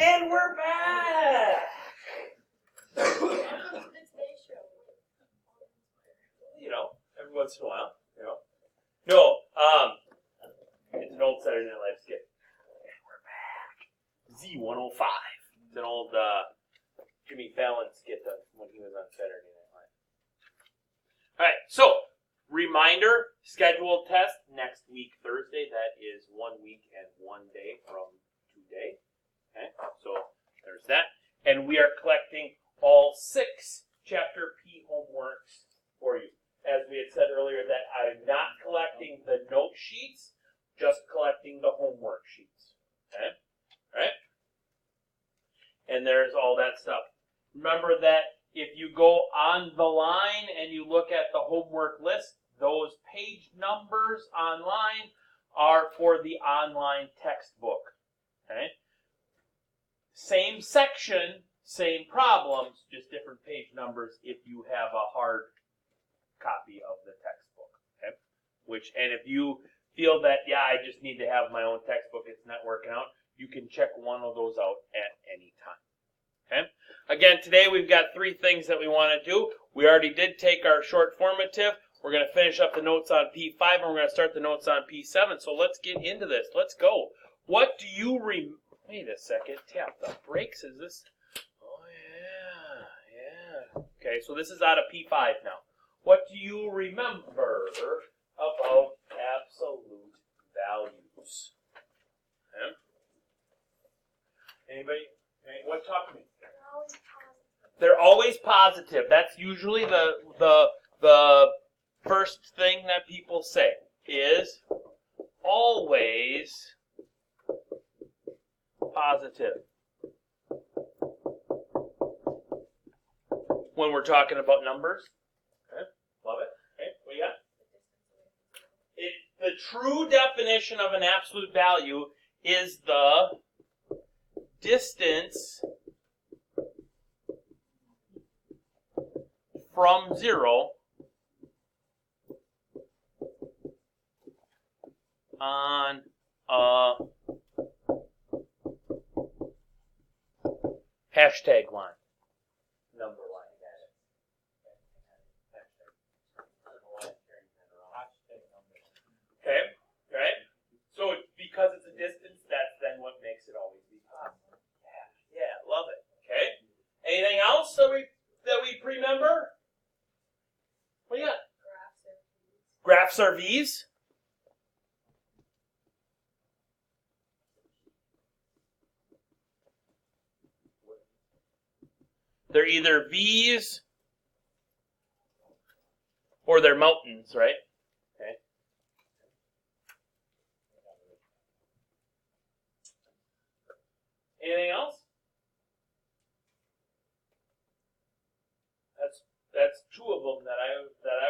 And we're back! You know, every once in a while, you know. No, it's an old Saturday Night Live skit. And we're back. Z105. It's an old Jimmy Fallon skit when he was on Saturday Night Live. Alright, so, reminder, scheduled test next week, Thursday. That is 1 week and 1 day from today. Okay, so there's that. And we are collecting all 6 Chapter P homeworks for you. As we had said earlier, that I'm not collecting the note sheets, just collecting the homework sheets. Okay? All right? And there's all that stuff. Remember that if you go on the line and you look at the homework list, those page numbers online are for the online textbook. Okay? Same section, same problems, just different page numbers if you have a hard copy of the textbook. Okay? And if you feel that, yeah, I just need to have my own textbook, it's not working out, you can check one of those out at any time. Okay? Again, today we've got 3 things that we want to do. We already did take our short formative. We're going to finish up the notes on P5, and we're going to start the notes on P7. So let's get into this. Let's go. What do you Wait a second. Tap the brakes. Is this? Oh, yeah. Okay, so this is out of P5 now. What do you remember about absolute values? Okay. Anybody? What? Talk to me. They're always positive. That's usually the first thing that people say is always positive when we're talking about numbers. Okay, love it. Okay, what do you got? The true definition of an absolute value is the distance from 0 on a hashtag line. Number line. Okay, right? So because it's a distance, that's then what makes it always be positive. Yeah, love it. Okay. Anything else that we remember? What do you got? Graphs are V's. They're either V's or they're mountains, right? Okay. Anything else? That's 2 of them that I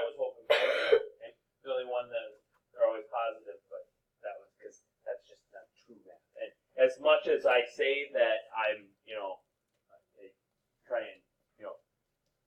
was hoping for. Okay. The only one that are always positive, but that was because that's just not true math. And as much as I say that I'm, I try and,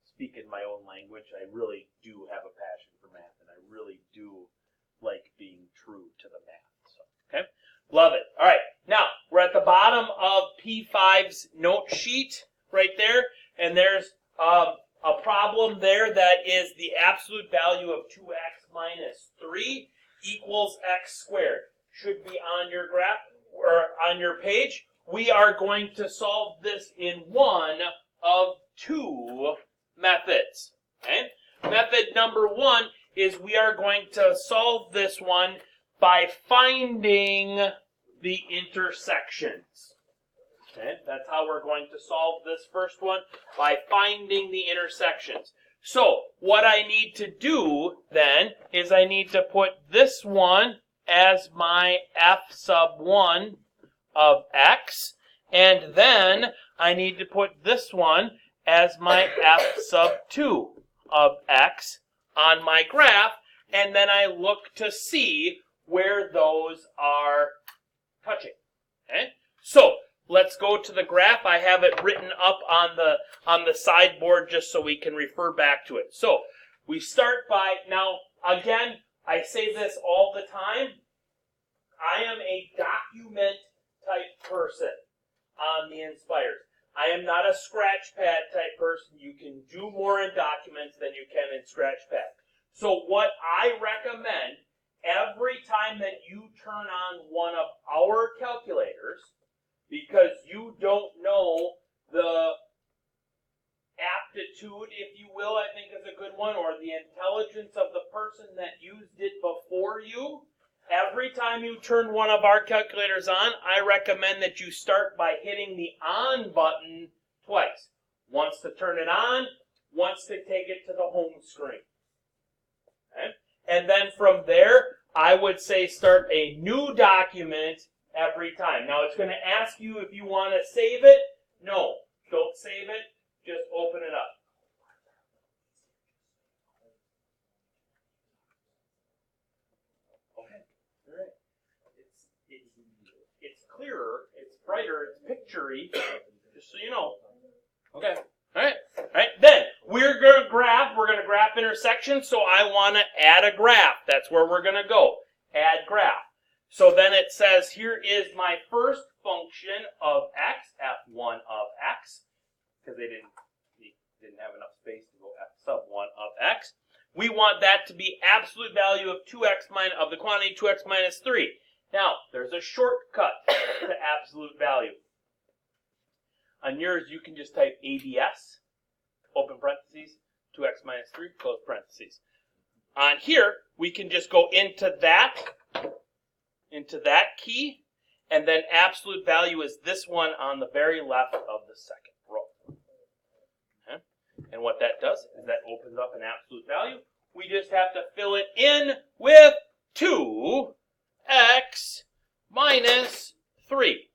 speak in my own language, I really do have a passion for math, and I really do like being true to the math. So, okay, love it. All right, now we're at the bottom of P5's note sheet right there, and there's a problem there that is the absolute value of 2x minus 3 equals x squared. Should be on your graph or on your page. We are going to solve this in one of 2 methods. Okay? Method number 1 is we are going to solve this one by finding the intersections. Okay? That's how we're going to solve this first one, by finding the intersections. So, what I need to do then is I need to put this one as my f sub 1 of x, and then I need to put this one as my f sub 2 of x on my graph, and then I look to see where those are touching. Okay? So, let's go to the graph. I have it written up on the sideboard just so we can refer back to it. So, we start by, now, again, I say this all the time, I am a document type person. on the Inspires. I am not a scratch pad type person. You can do more in documents than you can in scratch pad. So what I recommend, every time that you turn on one of our calculators, because you don't know the aptitude, if you will, I think is a good one, or the intelligence of the person that used it before you. Every time you turn one of our calculators on, I recommend that you start by hitting the on button twice. Once to turn it on, once to take it to the home screen. Okay? And then from there, I would say start a new document every time. Now it's going to ask you if you want to save it. No, don't save it. Just open it up. Okay. All right. It's clearer, it's brighter, it's picture-y, just so you know. Okay. All right. All right. Then we're going to graph intersections, so I want to add a graph. That's where we're going to go. Add graph. So then it says here is my first function of x, f1 of x, because they didn't have enough space to go f sub 1 of x. We want that to be absolute value of 2x minus of the quantity 2x minus 3. Now, there's a shortcut to absolute value. On yours, you can just type ABS, open parentheses, 2x minus 3, close parentheses. On here, we can just go into that key, and then absolute value is this one on the very left of the second row. Okay? And what that does is that opens up an absolute value. We just have to fill it in with 2x minus 3.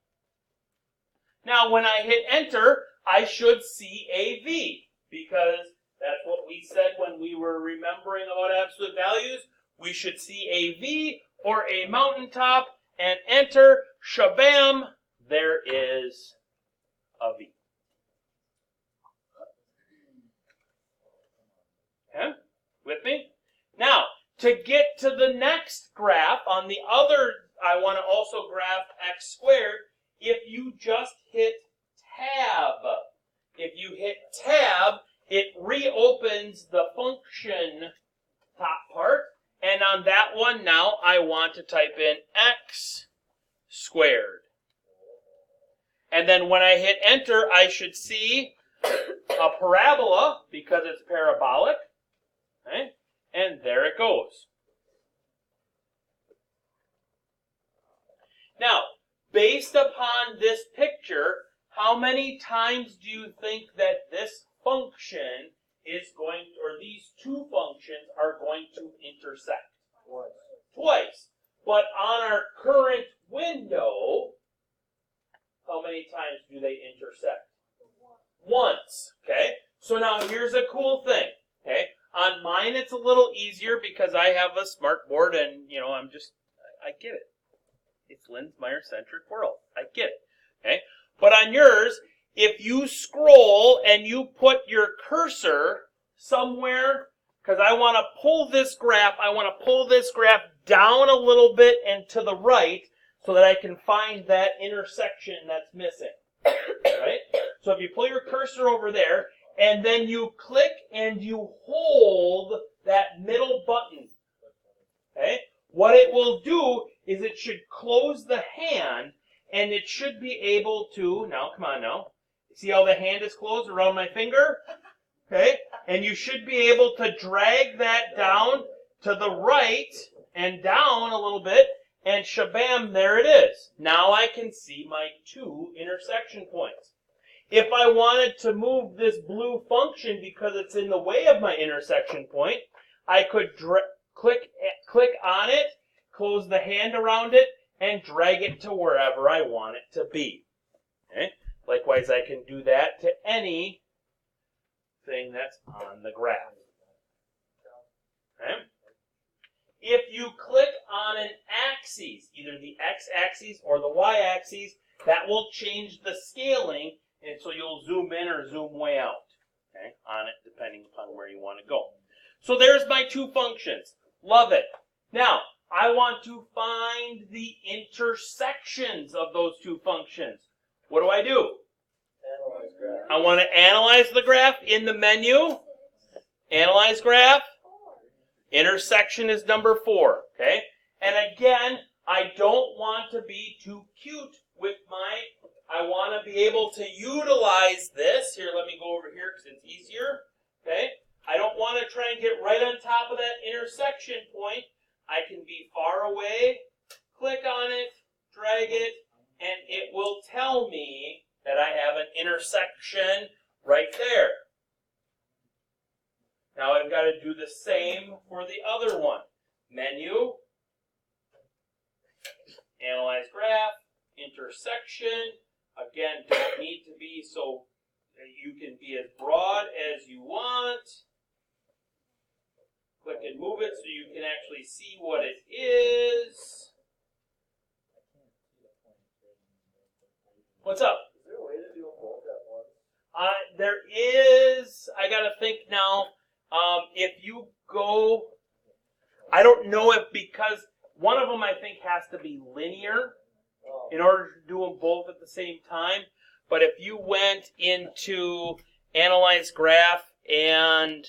Now, when I hit enter, I should see a V, because that's what we said when we were remembering about absolute values. We should see a V or a mountaintop, and enter, shabam, there is a V. Okay, with me? Now, to get to the next graph, on the other, I want to also graph x squared. If you just hit tab, it reopens the function top part. And on that one now, I want to type in x squared. And then when I hit enter, I should see a parabola, because it's parabolic. Okay? And there it goes. Now, based upon this picture, how many times do you think that this function is going, or these two functions are going to intersect? Twice. But on our current window, how many times do they intersect? Once. Okay? So now here's a cool thing. Okay? On mine, it's a little easier because I have a smart board and, I get it. It's Lin's Meyer-centric world. I get it. Okay? But on yours, if you scroll and you put your cursor somewhere, because I want to pull this graph down a little bit and to the right so that I can find that intersection that's missing. Right? So if you pull your cursor over there, and then you click and you hold that middle button, okay? What it will do is it should close the hand, and it should be able to, now come on now, see how the hand is closed around my finger? Okay? And you should be able to drag that down to the right and down a little bit, and shabam, there it is. Now I can see my two intersection points. If I wanted to move this blue function because it's in the way of my intersection point, I could click on it, close the hand around it, and drag it to wherever I want it to be. Okay? Likewise, I can do that to any thing that's on the graph. Okay? If you click on an axis, either the x-axis or the y-axis, that will change the scaling, and so you'll zoom in or zoom way out, okay, on it, depending upon where you want to go. So there's my two functions. Love it. Now, I want to find the intersections of those two functions. what do I do? Analyze graph. I want to analyze the graph in the menu. Analyze graph. Intersection is number 4. Okay? And again, I don't want to be too cute with I want to be able to utilize this. Here, let me go over here because it's easier. Okay? I don't want to try and get right on top of that intersection point. I can be far away, click on it, drag it, and it will tell me that I have an intersection right there. Now I've got to do the same for the other one. Menu, analyze graph, intersection. Again, don't need to be so, you can be as broad as you want. Click and move it so you can actually see what it is. What's up? Is there a way to do them both at once? There is, I got to think now, if you go, I don't know if, because one of them I think has to be linear in order to do them both at the same time. But if you went into Analyze Graph and,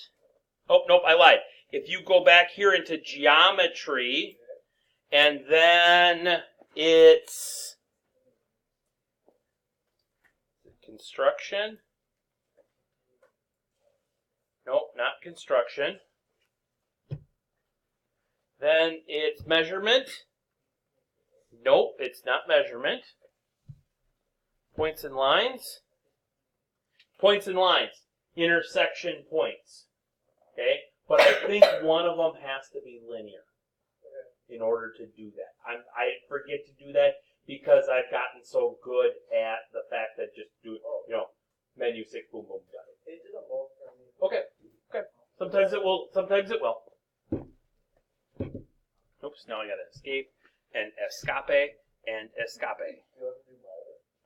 oh, nope, I lied. If you go back here into Geometry, and then it's Construction. Nope, not Construction. Then it's Measurement. Nope, it's not Measurement. Points and Lines. Points and Lines. Intersection points. Okay? But I think one of them has to be linear in order to do that. I forget to do that because I've gotten so good at the fact that just do it, menu 6, boom, boom, done. They did them both for me. Okay. Sometimes it will, sometimes it will. Oops, now I gotta escape and escape and escape.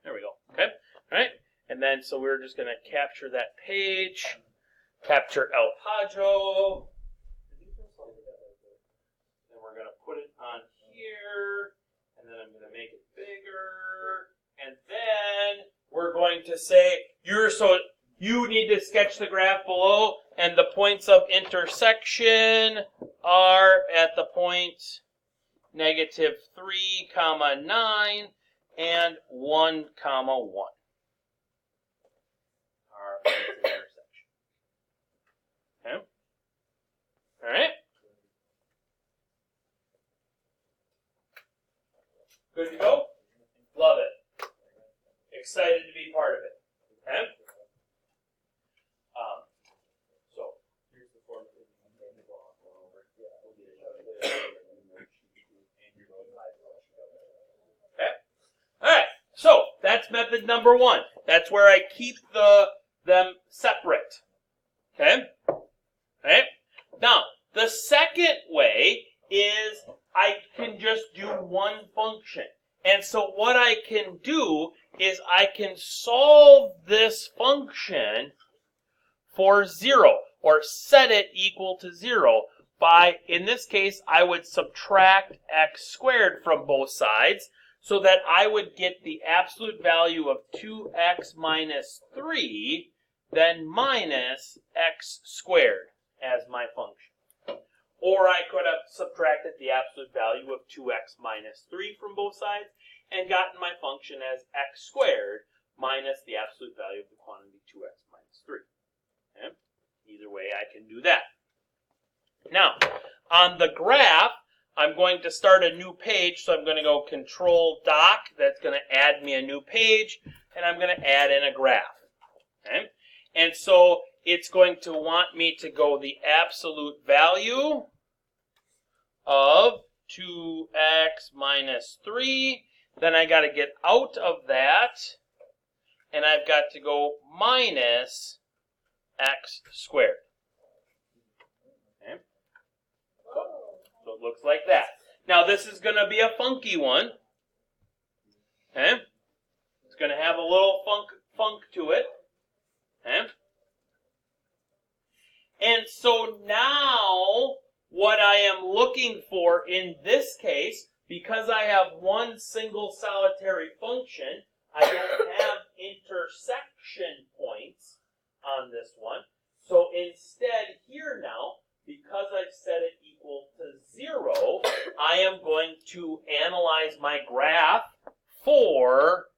There we go. Okay. Alright. And then so we're just gonna capture that page. Capture El Pajo. And we're gonna put it on here. And then I'm gonna make it bigger. And then we're going to say you need to sketch the graph below, and the points of intersection are at the point -3, 9, and 1, 1. Our points of intersection. Okay? All right? Good to go? Love it. Excited to be part of it. Okay? So, here's the form. Okay? Alright, so that's method number 1. That's where I keep them separate. Okay? Alright? Now, the second way is I can just do one function. And so what I can do is I can solve this function for 0, or set it equal to 0 by, in this case, I would subtract x squared from both sides so that I would get the absolute value of 2x minus 3, then minus x squared as my function. Or I could have subtracted the absolute value of 2x minus 3 from both sides and gotten my function as x squared minus the absolute value of the quantity 2x minus 3. Okay? Either way, I can do that. Now, on the graph, I'm going to start a new page, so I'm going to go Control Doc. That's going to add me a new page, and I'm going to add in a graph. Okay? And so it's going to want me to go the absolute value of 2x minus 3. Then I got to get out of that, and I've got to go minus x squared. Okay? So it looks like that. Now this is going to be a funky one. Okay? It's going to have a little funk to it. Okay? And so now what I am looking for in this case, because I have one single solitary function, I don't have intersection points on this one. So instead here now, because I've set it equal to 0, I am going to analyze my graph for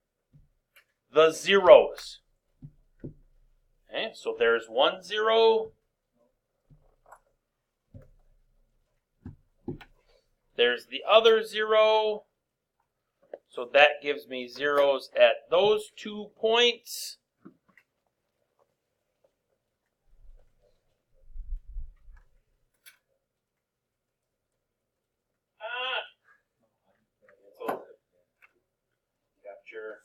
the zeros. Okay, so there's 1 0. There's the other 0. So that gives me zeros at those 2 points. Capture.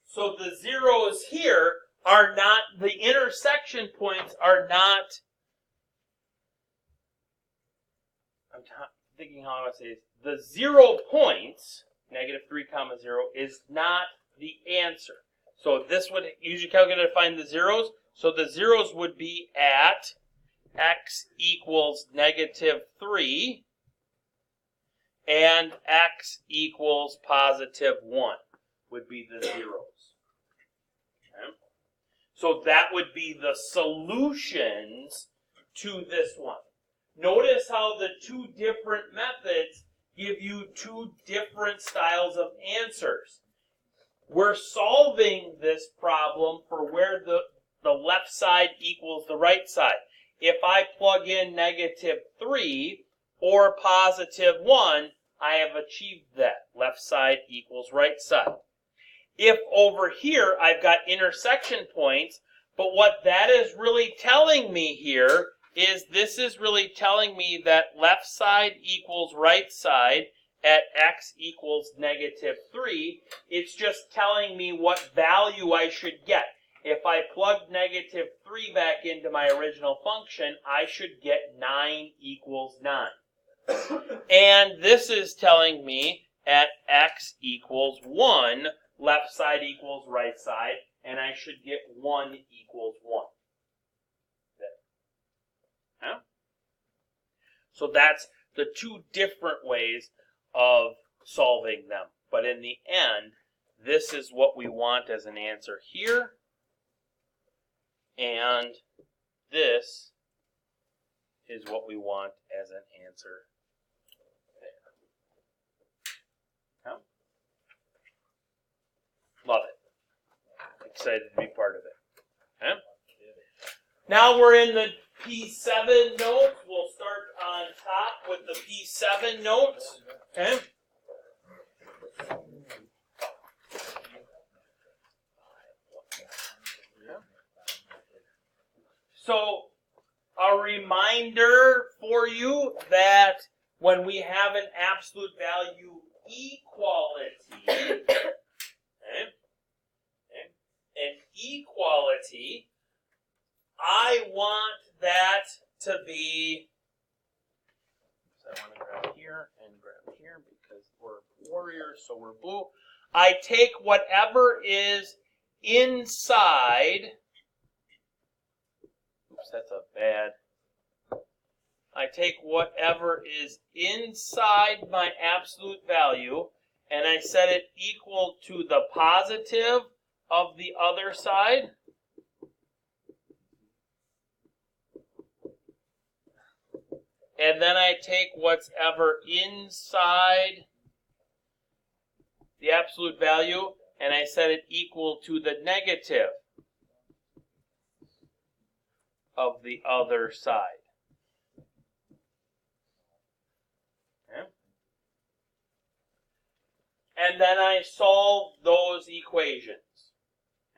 So the zeros here are not, the intersection points are not, I'm thinking how I would say this, the 0 points, -3, 0, is not the answer. So this would use your calculator to find the zeros. So the zeros would be at x equals -3 and x equals +1 would be the zeros. Okay? So that would be the solutions to this one. Notice how the two different methods give you two different styles of answers. We're solving this problem for where the left side equals the right side. If I plug in -3 or +1, I have achieved that. Left side equals right side. If over here I've got intersection points, but what that is really telling me here is this is really telling me that left side equals right side at x equals -3. It's just telling me what value I should get. If I plug -3 back into my original function, I should get 9 equals 9. And this is telling me at x equals 1, left side equals right side, and I should get 1 equals 1. Huh? So that's the two different ways of solving them. But in the end, this is what we want as an answer here. And this is what we want as an answer there. Okay? Love it. Excited to be part of it. Okay? Now we're in the P7 notes. We'll start on top with the P7 notes. Okay? So, a reminder for you that when we have an absolute value equality, an equality, I want that to be, so I want to grab here and grab here because we're warriors, so we're blue. I take whatever is inside, oops, that's a bad, I take whatever is inside my absolute value and I set it equal to the positive of the other side. And then I take what's ever inside the absolute value and I set it equal to the negative of the other side. Okay. And then I solve those equations.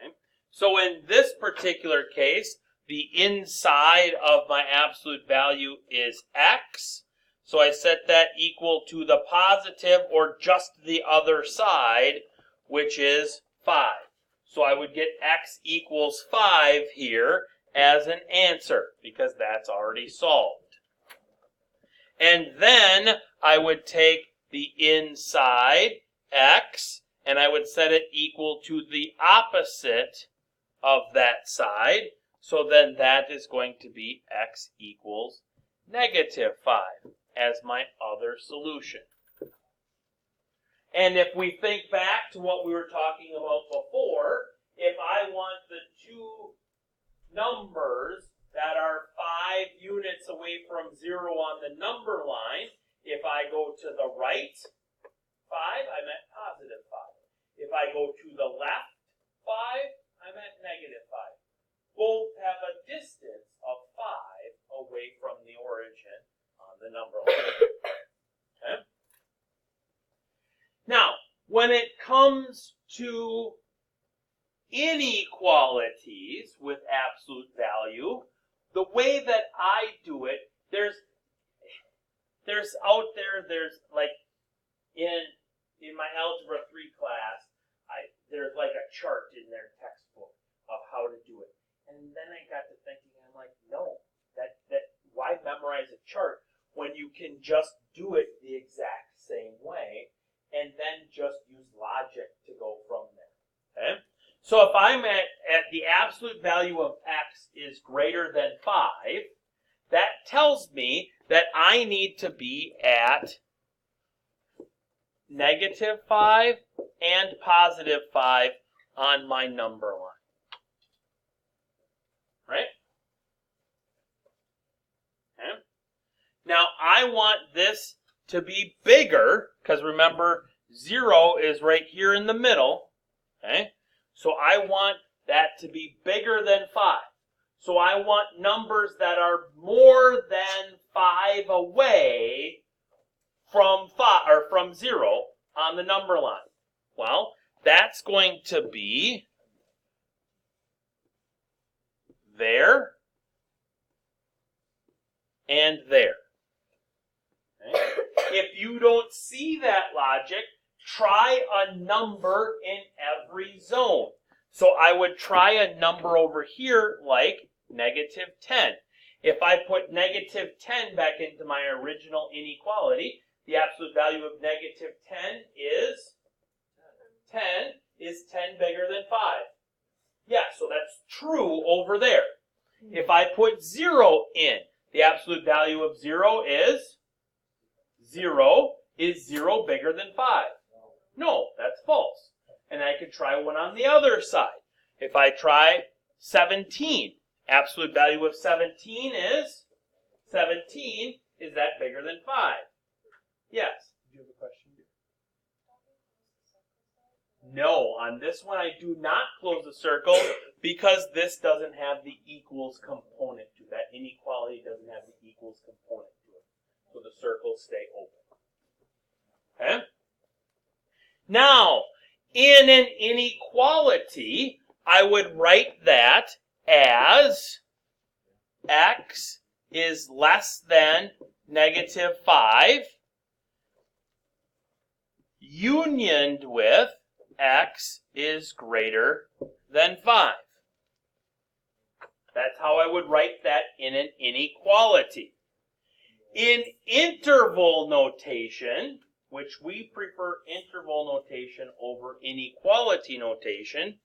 Okay. So in this particular case, the inside of my absolute value is x. So I set that equal to the positive or just the other side, which is 5. So I would get x equals 5 here as an answer because that's already solved. And then I would take the inside, x, and I would set it equal to the opposite of that side. So then that is going to be x equals -5 as my other solution. And if we think back to what we were talking about before, if I want the two numbers that are 5 units away from 0 on the number line, if I go to the right 5, I'm at +5. If I go to the left 5, I'm at -5. Both have a distance of 5 away from the origin on the number line. Okay? Now, when it comes to inequalities with absolute value, the way that I do it, there's like in my Algebra 3 class, there's like a chart in their textbook of how to do it. And then I got to thinking, I'm like, no, that why memorize a chart when you can just do it the exact same way and then just use logic to go from there. Okay? So if I'm at the absolute value of x is greater than 5, that tells me that I need to be at -5 and +5 on my number line. Right? Okay. Now I want this to be bigger, because remember 0 is right here in the middle. Okay? So I want that to be bigger than 5. So I want numbers that are more than 5 away from 5 or from 0 on the number line. Well, that's going to be there and there. Okay? If you don't see that logic, try a number in every zone. So I would try a number over here like -10. If I put -10 back into my original inequality, the absolute value of -10 is 10. Is 10 bigger than 5? Yeah, so that's true over there. If I put 0 in, the absolute value of 0 is 0. Is 0 bigger than 5? No, that's false. And I could try one on the other side. If I try 17, absolute value of 17 is 17. Is that bigger than 5? Yes. Do you have a question? No, on this one I do not close the circle because this doesn't have the equals component to it. That inequality doesn't have the equals component to it. So the circles stay open. Okay? Now, in an inequality, I would write that as x is less than -5 unioned with x is greater than 5. That's how I would write that in an inequality. In interval notation, which we prefer interval notation over inequality notation,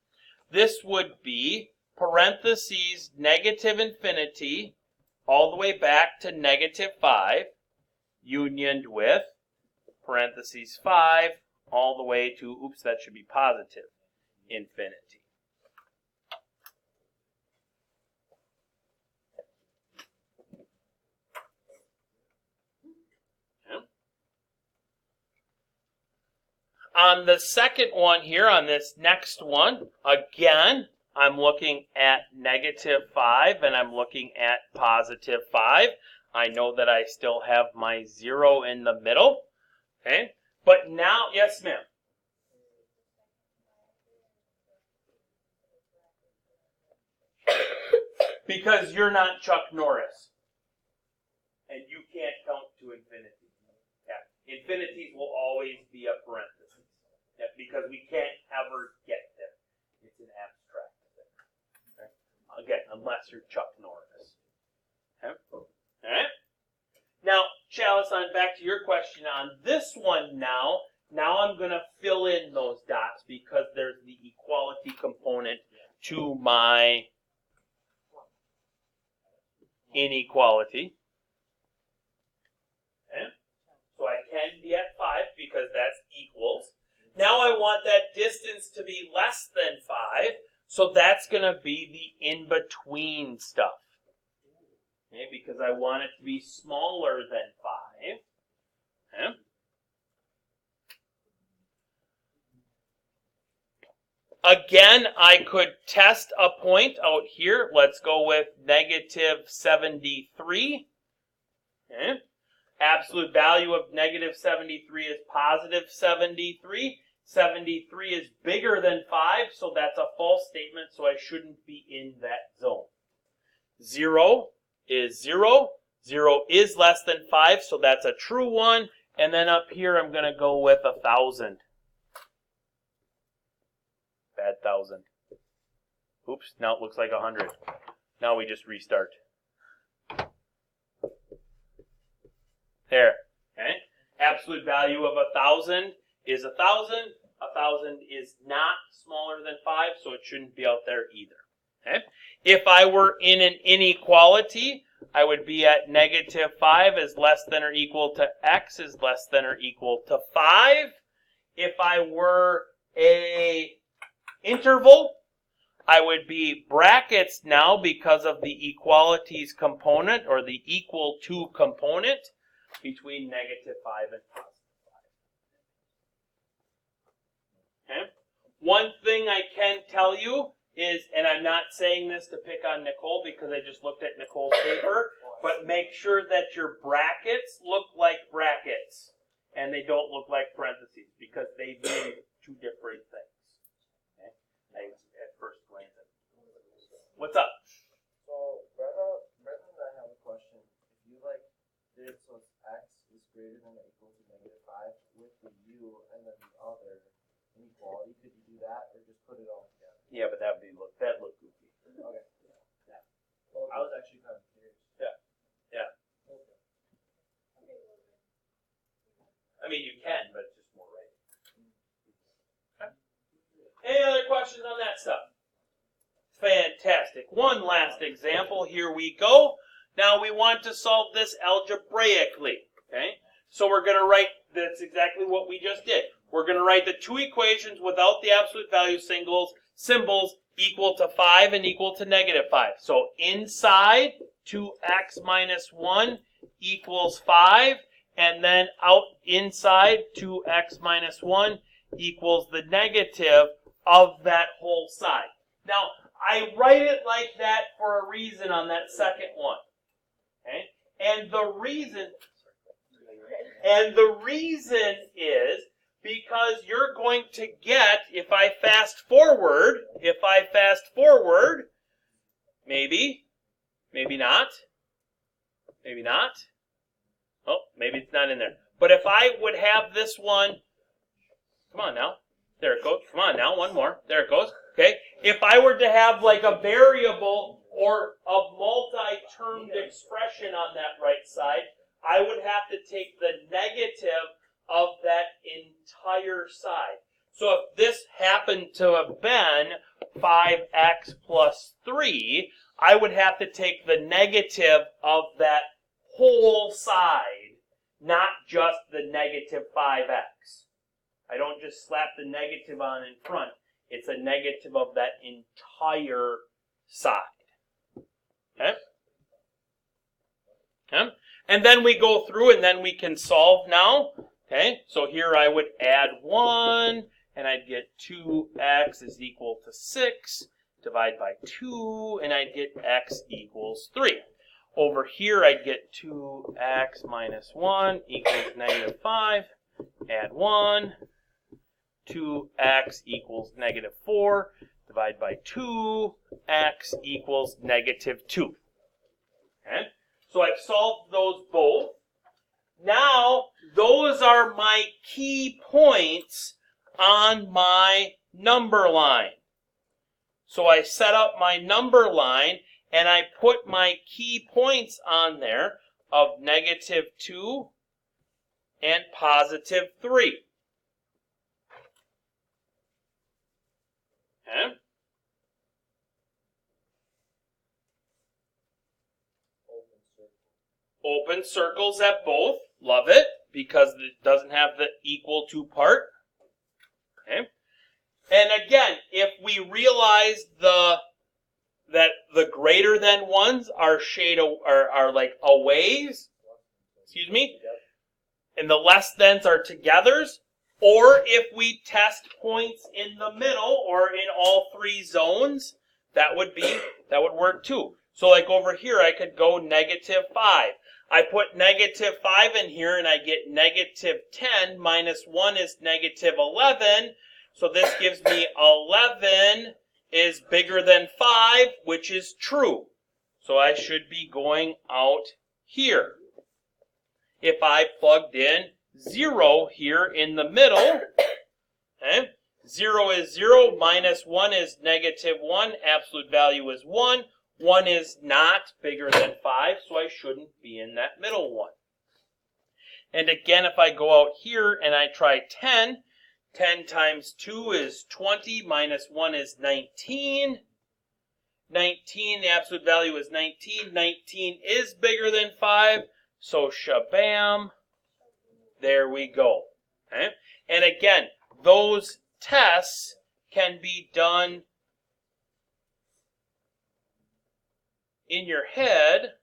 this would be parentheses -infinity all the way back to -5 unioned with parentheses 5 all the way to, oops, that should be positive infinity. Okay. On the second one here, on this next one, again, I'm looking at -5 and I'm looking at +5. I know that I still have my 0 in the middle. Okay? But now, yes, ma'am. Because you're not Chuck Norris. And you can't count to infinity. Yeah. Infinities will always be a parenthesis. Yeah, because we can't ever get there. It's an abstract thing. Okay? Again, unless you're Chuck Norris. Okay? All right? Now, Chalice, on back to your question on this one now. Now I'm going to fill in those dots because there's the equality component to my inequality. Okay? So I can be at 5 because that's equals. Now I want that distance to be less than 5, so that's going to be the in-between stuff. Okay? Because I want it to be smaller than 5. Okay? Again, I could test a point out here. Let's go with negative 73. Okay? Absolute value of negative 73 is positive 73. 73 is bigger than 5, so that's a false statement, so I shouldn't be in that zone. 0 is 0. 0 is less than 5, so that's a true one. And then up here, I'm going to go with 1,000. Bad 1,000. Oops, now it looks like 100. Now we just restart. There. Okay? Absolute value of 1,000 is 1,000. 1,000 is not smaller than 5, so it shouldn't be out there either. Okay? If I were in an inequality, I would be at negative 5 is less than or equal to x is less than or equal to 5. If I were a interval, I would be brackets now because of the equalities component or the equal to component between negative 5 and positive 5. Okay? One thing I can tell you is, and I'm not saying this to pick on Nicole because I just looked at Nicole's paper, but make sure that your brackets look like brackets and they don't look like parentheses because they mean two different things. Okay? At first glance. What's up? So, Brenda and I have a question. If you did so x is greater than or equal to negative 5 with the u and then the other inequality, could you do that or just put it all together? Yeah, but that look goofy. Okay. Yeah. Well, I was actually kind of curious. Yeah. Yeah. Okay. I mean, you can, but it's just more right. Okay. Any other questions on that stuff? Fantastic. One last example. Here we go. Now we want to solve this algebraically. Okay? So we're going to write, that's exactly what we just did. We're going to write the two equations without the absolute value symbols equal to 5 and equal to negative 5. So inside 2x minus 1 equals 5, and then out inside 2x minus 1 equals the negative of that whole side. Now, I write it like that for a reason on that second one. Okay? And the reason is because you're going to get, if I fast forward, maybe not. Oh, maybe it's not in there. But if I would have this one, come on now. There it goes. Come on now, one more. There it goes. Okay. If I were to have like a variable or a multi-termed expression on that right side, I would have to take the negative of that entire side. So if this happened to have been 5x plus 3, I would have to take the negative of that whole side, not just the negative 5x. I don't just slap the negative on in front. It's a negative of that entire side. Okay? Okay? And then we go through and then we can solve now. Okay? So here I would add 1, and I'd get 2x is equal to 6. Divide by 2, and I'd get x equals 3. Over here, I'd get 2x minus 1 equals negative 5. Add 1. 2x equals negative 4. Divide by 2. X equals negative 2. Okay? So I've solved those both. Now, those are my key points on my number line. So I set up my number line, and I put my key points on there of negative 2 and positive 3. Okay? Open circles at both. Love it, because it doesn't have the equal to part. Okay. And again, if we realize that the greater than ones are like aways, excuse me, and the less thans are togethers, or if we test points in the middle or in all three zones, that would work too. So like over here, I could go -5. I put -5 in here and I get -10 minus 1 is -11. So this gives me 11 is bigger than 5, which is true. So I should be going out here. If I plugged in 0 here in the middle, okay, 0 is 0, minus 1 is -1, absolute value is 1. 1 is not bigger than 5, so I shouldn't be in that middle one. And again, if I go out here and I try 10, 10 times 2 is 20, minus 1 is 19. 19, the absolute value is 19. 19 is bigger than 5, so shabam, there we go. Okay? And again, those tests can be done in your head.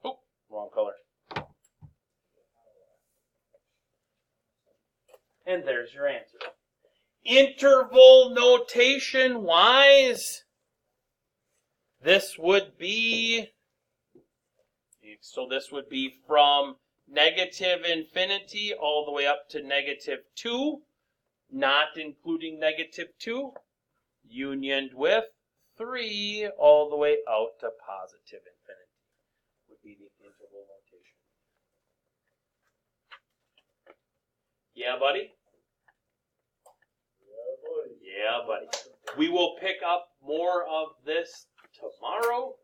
Oh, wrong color. And there's your answer. Interval notation wise, this would be, so this would be from -infinity all the way up to -2, not including -2, unioned with 3 all the way out to positive infinity would be the interval notation. Yeah, buddy? Yeah, buddy. We will pick up more of this tomorrow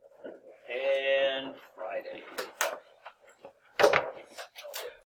and Friday.